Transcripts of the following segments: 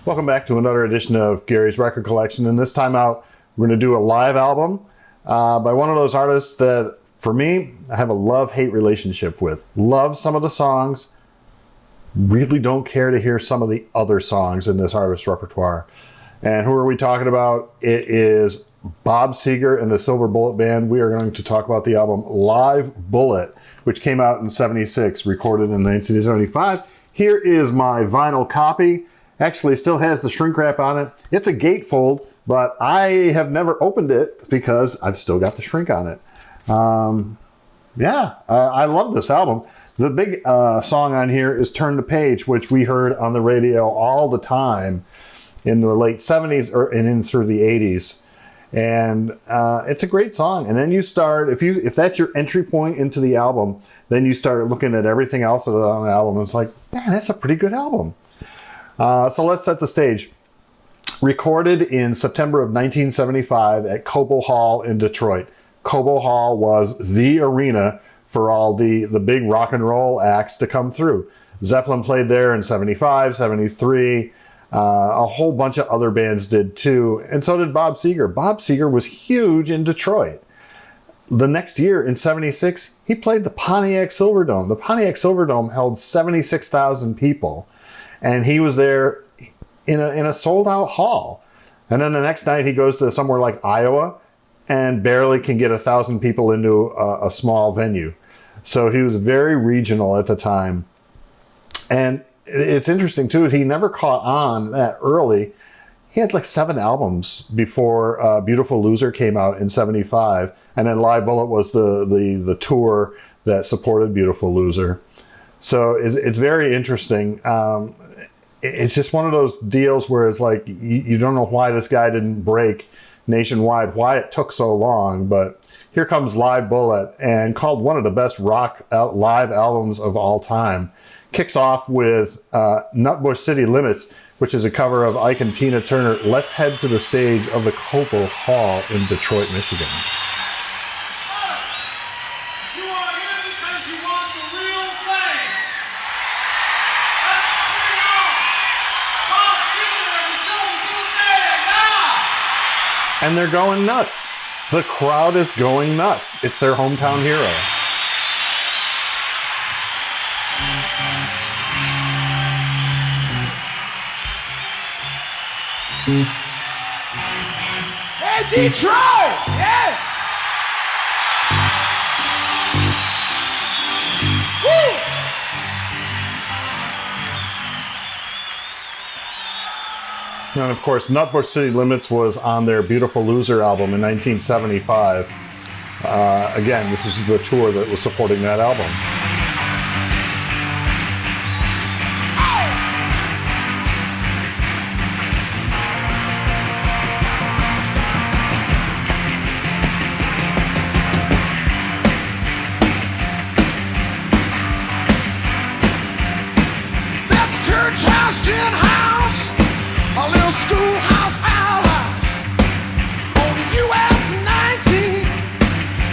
Welcome back to another edition of Gary's Record Collection, and this time out we're going to do a live album by one of those artists that, for me, I have a love-hate relationship with. Love some of the songs, really don't care to hear some of the other songs in this artist's repertoire. And who are we talking about? It is Bob Seger and the Silver Bullet Band. We are going to talk about the album Live Bullet, which came out in '76, recorded in 1975. Here is my vinyl copy. Actually, still has the shrink wrap on it. It's a gatefold, but I have never opened it because I've still got the shrink on it. I love this album. The big song on here is Turn the Page, which we heard on the radio all the time in the late 70s and in through the 80s. And it's a great song. And then you start, if that's your entry point into the album, then you start looking at everything else that's on the album. It's like, man, that's a pretty good album. So let's set the stage. Recorded in September of 1975 at Cobo Hall in Detroit. Cobo Hall was the arena for all the big rock and roll acts to come through. Zeppelin played there in 75, 73. A whole bunch of other bands did too. And so did Bob Seger. Bob Seger was huge in Detroit. The next year in 76, he played the Pontiac Silverdome. The Pontiac Silverdome held 76,000 people. And he was there in a sold-out hall. And then the next night he goes to somewhere like Iowa and barely can get 1,000 people into a small venue. So he was very regional at the time. And it's interesting, too, he never caught on that early. He had like 7 albums before Beautiful Loser came out in 75. And then Live Bullet was the tour that supported Beautiful Loser. So it's very interesting. It's just one of those deals where it's like you don't know why this guy didn't break nationwide, why it took so long. But here comes Live Bullet, and called one of the best rock live albums of all time. Kicks off with Nutbush City Limits, which is a cover of Ike and Tina Turner. Let's head to the stage of the Cobo Hall in Detroit, Michigan. And they're going nuts. The crowd is going nuts. It's their hometown hero. Hey, Detroit! Yeah! Woo! And of course, Nutbush City Limits was on their Beautiful Loser album in 1975. Again, this is the tour that was supporting that album. That's church house, gin house, a little schoolhouse outhouse on US 19.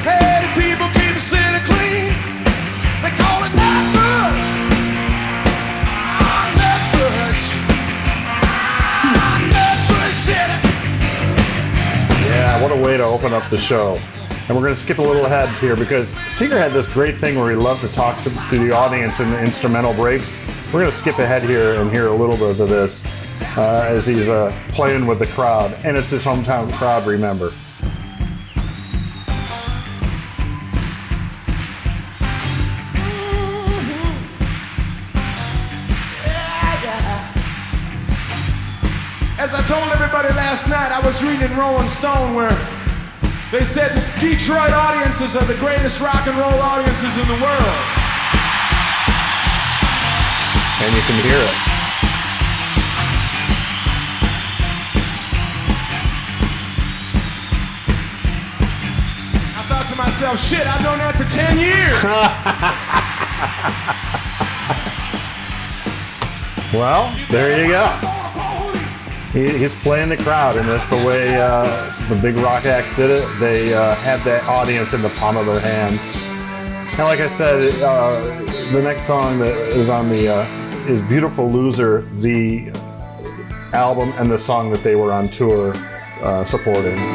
Hey, the people keep the city clean. They call it Nutbush. Nutbush. Nutbush City. Yeah, what a way to open up the show. And we're going to skip a little ahead here because Seger had this great thing where he loved to talk to the audience in the instrumental breaks. We're going to skip ahead here and hear a little bit of this as he's playing with the crowd. And it's his hometown crowd, remember. As I told everybody last night, I was reading Rolling Stone where they said that Detroit audiences are the greatest rock and roll audiences in the world. And you can hear it. I thought to myself, shit, I've known that for 10 years. Well, there you go. He's playing the crowd, and that's the way the big rock acts did it. They had that audience in the palm of their hand. And like I said, the next song that is on the is Beautiful Loser. The album and the song that they were on tour supporting. He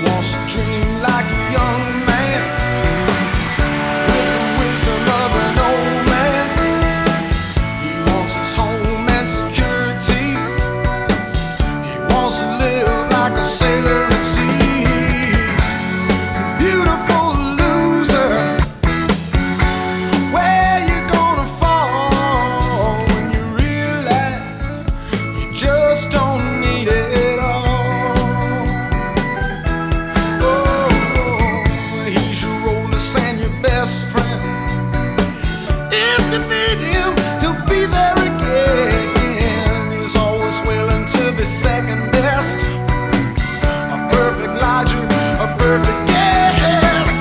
wants to dream like a young man with the wisdom of an old man. He wants his home and security. He wants to live like a sailor at sea. Beautiful loser, where you gonna fall when you realize you just don't need it all? Oh, he's your oldest and your best friend. If you need him, he'll be there again. He's always willing to be second best, a perfect lodger, a perfect guest.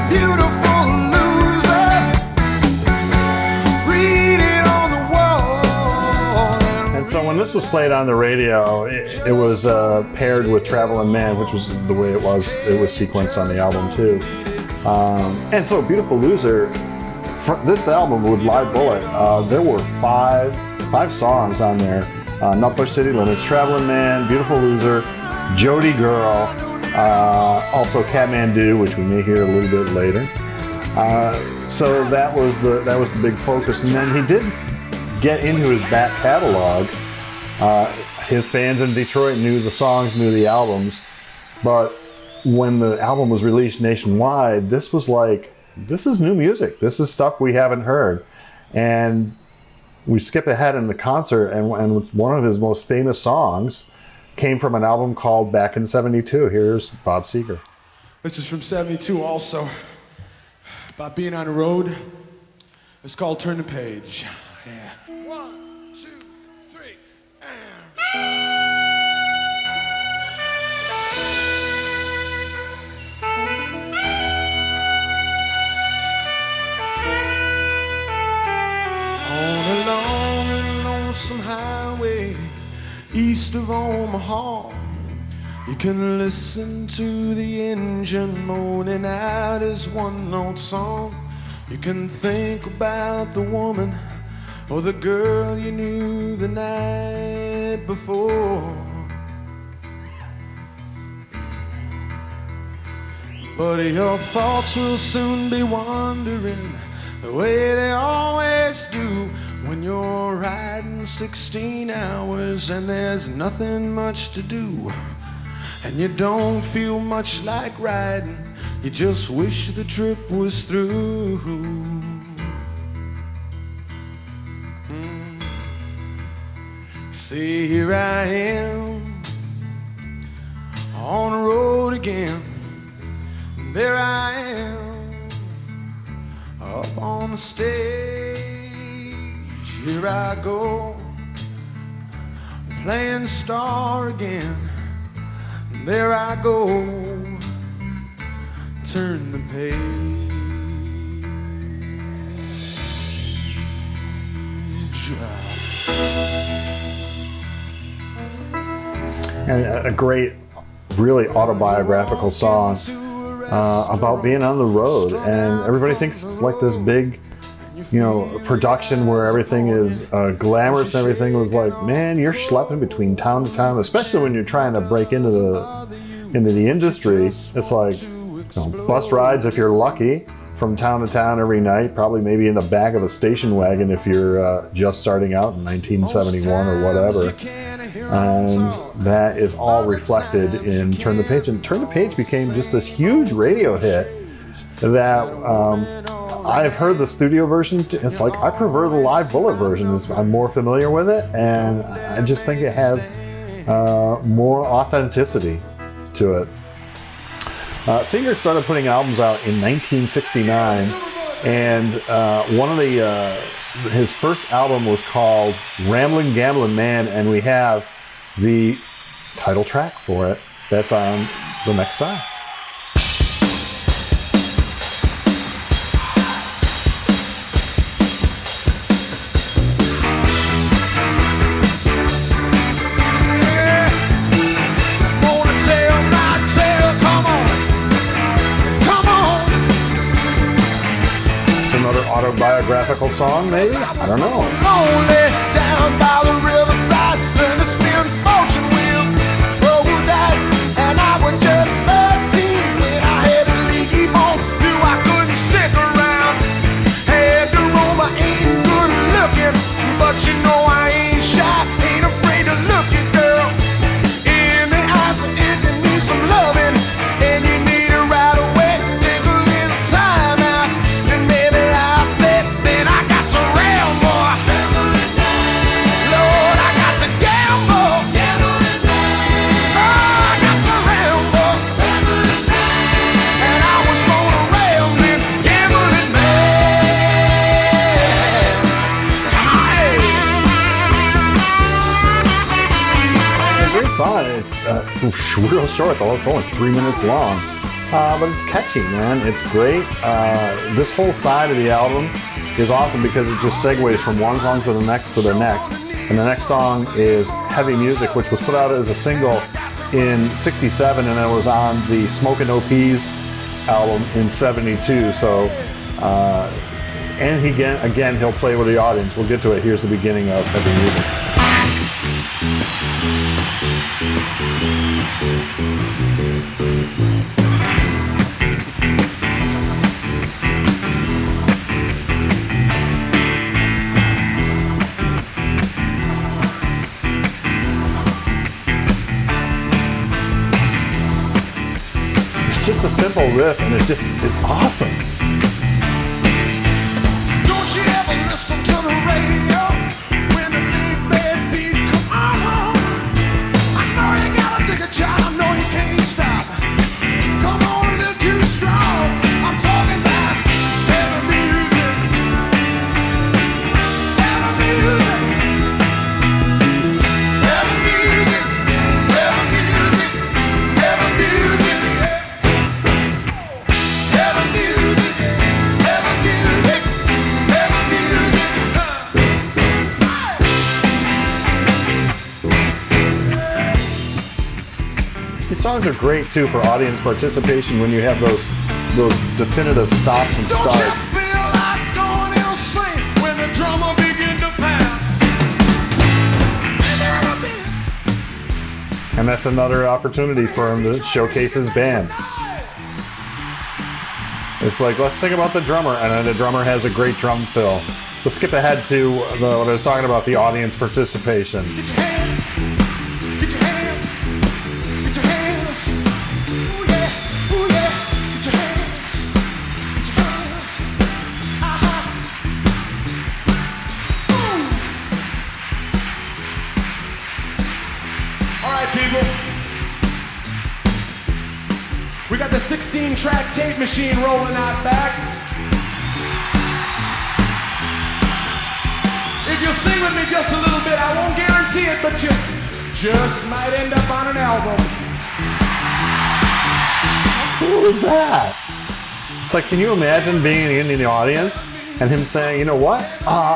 Beautiful loser, read it on the wall. And so when this was played on the radio, it was paired with Travelin' Man, which was the way it was sequenced on the album too. And so Beautiful Loser, this album with Live Bullet, there were five songs on there. Not Push City Limits, Travelin' Man, Beautiful Loser, Jody Girl, also Kathmandu, which we may hear a little bit later. So that was the big focus. And then he did get into his back catalog. His fans in Detroit knew the songs, knew the albums, but when the album was released nationwide, this was like, this is new music. This is stuff we haven't heard. And we skip ahead in the concert, and one of his most famous songs came from an album called Back in '72. Here's Bob Seger. This is from '72 also, about being on the road. It's called Turn the Page. Yeah. 1, 2, 3, On a long and lonesome highway east of Omaha, you can listen to the engine moaning out his one-note song. You can think about the woman or the girl you knew the night before. But your thoughts will soon be wandering the way they always do when you're riding 16 hours and there's nothing much to do. And you don't feel much like riding, you just wish the trip was through. See, here I am on the road again. There I am up on the stage. Here I go playing star again. There I go, turn the page. And a great, really autobiographical song about being on the road. And everybody thinks it's like this big, production where everything is glamorous and everything. Was like, man, you're schlepping between town to town, especially when you're trying to break into the industry. It's like, bus rides if you're lucky from town to town every night, probably maybe in the back of a station wagon if you're just starting out in 1971 or whatever. And that is all reflected in Turn the Page. And Turn the Page became just this huge radio hit that I've heard the studio version. It's like, I prefer the Live Bullet version. I'm more familiar with it, and I just think it has more authenticity to it. Seger started putting albums out in 1969, and one of his first album was called Ramblin' Gamblin' Man, and we have the title track for it. That's on the next side. It's another autobiographical song, maybe? I don't know. Lonely down by the river. but you know I ain't shy. Ain't afraid to look you, girl, in the eyes. If you need some loving and you need it right away, take a little time out, then maybe I'll slip. Then I got to ramble, Lord, I got to gamble. Oh, I got to ramble, and I was born a rambling, gambling man. Hey. A great song. It's real short though. It's only 3 minutes long, but it's catchy, man. It's great. This whole side of the album is awesome because it just segues from one song to the next to the next. And the next song is Heavy Music, which was put out as a single in '67, and it was on the Smokin' OP's album in '72. So, and he again he'll play with the audience. We'll get to it. Here's the beginning of Heavy Music. It's just a simple riff, and it just is awesome. Don't you ever listen to the radio when the big bad beat come on? I know you gotta dig a child, I know you can't stop. Come on a little too strong. I'm talking about heavy music. Heavy music. Heavy music. Heavy music. Heavy music. Heavy music. Heavy music. Heavy music. These songs are great too for audience participation when you have those definitive stops and Don't you starts. feel like going insane when the drummer begin to pound? And that's another opportunity for him to showcase his band. It's like, let's think about the drummer, and then the drummer has a great drum fill. Let's skip ahead to what I was talking about, the audience participation. Get your hands, get your hands, get your hands. Ooh yeah, ooh yeah. Get your hands, get your hands. Uh-huh. Ooh. All right, people. We got the 16-track tape machine rolling out back. If you sing with me just a little bit, I won't guarantee it, but you just might end up on an album. Who was that? It's like, can you imagine being in the audience and him saying, you know what?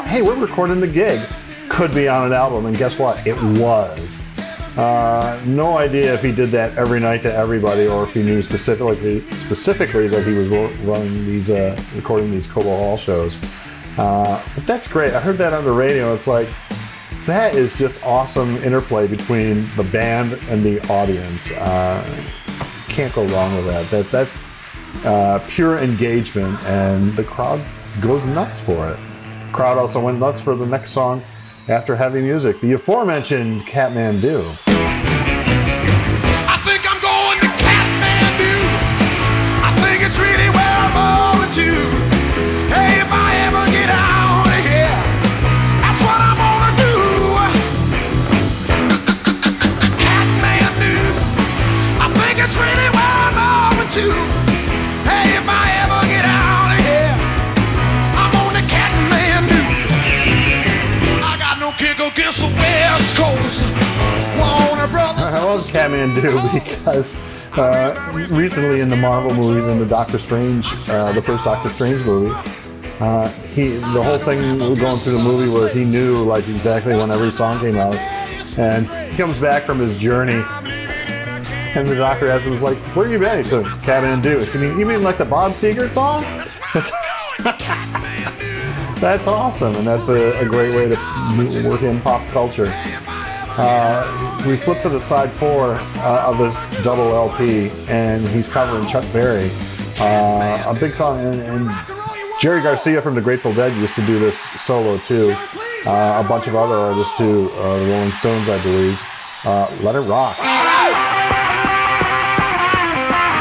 Hey, we're recording the gig. Could be on an album, and guess what? It was. No idea if he did that every night to everybody, or if he knew specifically that he was running these, recording these Cobo Hall shows. But that's great. I heard that on the radio. It's like, that is just awesome interplay between the band and the audience. Can't go wrong with that. That's pure engagement, and the crowd goes nuts for it. The crowd also went nuts for the next song after Heavy Music, the aforementioned Kathmandu. I think I'm going to Kathmandu. I think it's really where I'm going to. Hey, if I ever get out of here, that's what I'm gonna do. Kathmandu. I think it's really where I'm going to. Hey, if I ever get out of here, I'm on the Kathmandu. I got no kick against the West Coast. Warner Brothers. I love Kathmandu because recently in the Marvel movies and the Doctor Strange, the first Doctor Strange movie, the whole thing going through the movie was he knew like exactly when every song came out, and he comes back from his journey, and the doctor asks him, like, "Where you been?" He said, "Kathmandu." So you mean like the Bob Seger song? That's awesome, and that's a great way to work in pop culture. We flip to the side 4 of this double LP, and he's covering Chuck Berry, a big song, and Jerry Garcia from the Grateful Dead used to do this solo too. a bunch of other artists too, the Rolling Stones, I believe. Let It Rock.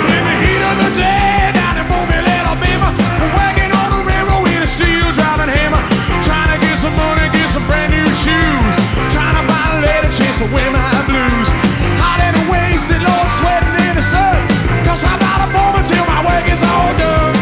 In the heat of the day, down in Mobile, Alabama, we're working on the railroad with a steel driving hammer, trying to get some money, get some brand new shoes, trying to find a lady, chase away my blues. Hot and wasted, Lord, sweating in the sun, 'cause I'm not a foreman till my work is all done.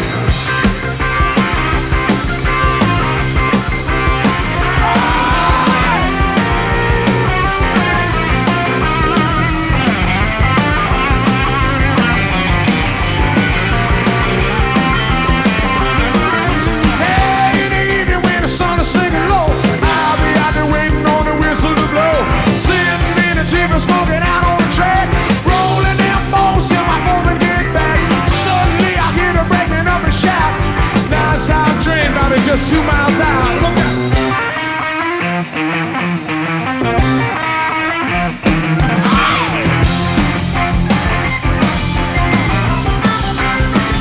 Smoking out on the track, rolling them bones till my foreman get back. Suddenly I hear her breaking up and shout. Now it's our train, Bobby, just 2 miles out. Look out!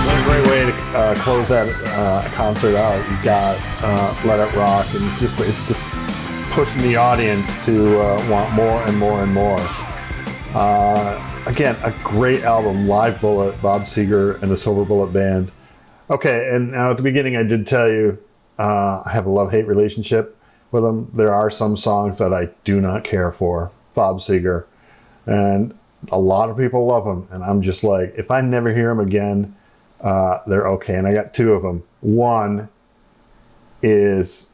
What a great way to close that concert out. You got Let It Rock, and it's just pushing the audience to want more and more and more. Again, a great album, Live Bullet, Bob Seger and the Silver Bullet Band. Okay, and now at the beginning I did tell you I have a love-hate relationship with them. There are some songs that I do not care for, Bob Seger, and a lot of people love him, and I'm just like, if I never hear him again, they're okay. And I got 2 of them. One is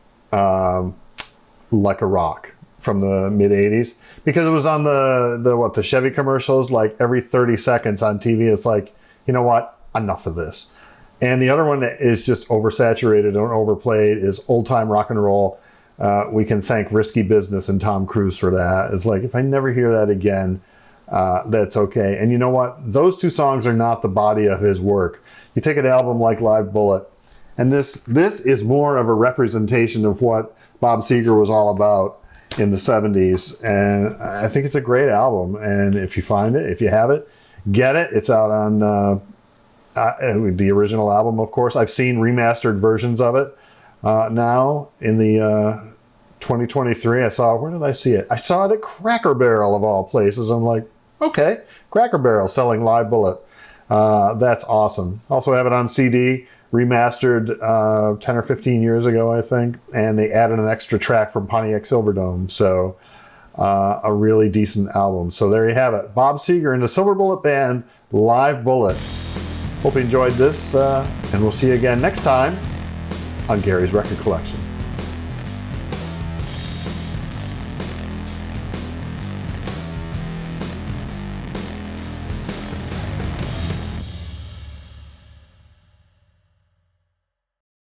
Like a Rock from the mid 80s, because it was on the Chevy commercials, like every 30 seconds on TV. It's like, you know what, enough of this. And the other one that is just oversaturated and overplayed is Old Time Rock and Roll. We can thank Risky Business and Tom Cruise for that. It's like, if I never hear that again, that's okay. And you know what, those 2 songs are not the body of his work. You take an album like Live Bullet, and this is more of a representation of what Bob Seger was all about in the 70s, and I think it's a great album. And if you find it, if you have it, get it. It's out on the original album, of course. I've seen remastered versions of it now in the 2023. I saw, where did I see it? I saw it at Cracker Barrel, of all places. I'm like, okay, Cracker Barrel selling Live Bullet. That's awesome. Also have it on CD, remastered 10 or 15 years ago, I think, and they added an extra track from Pontiac Silverdome. So a really decent album. So there you have it. Bob Seger and the Silver Bullet Band, Live Bullet. Hope you enjoyed this, and we'll see you again next time on Gary's Record Collection.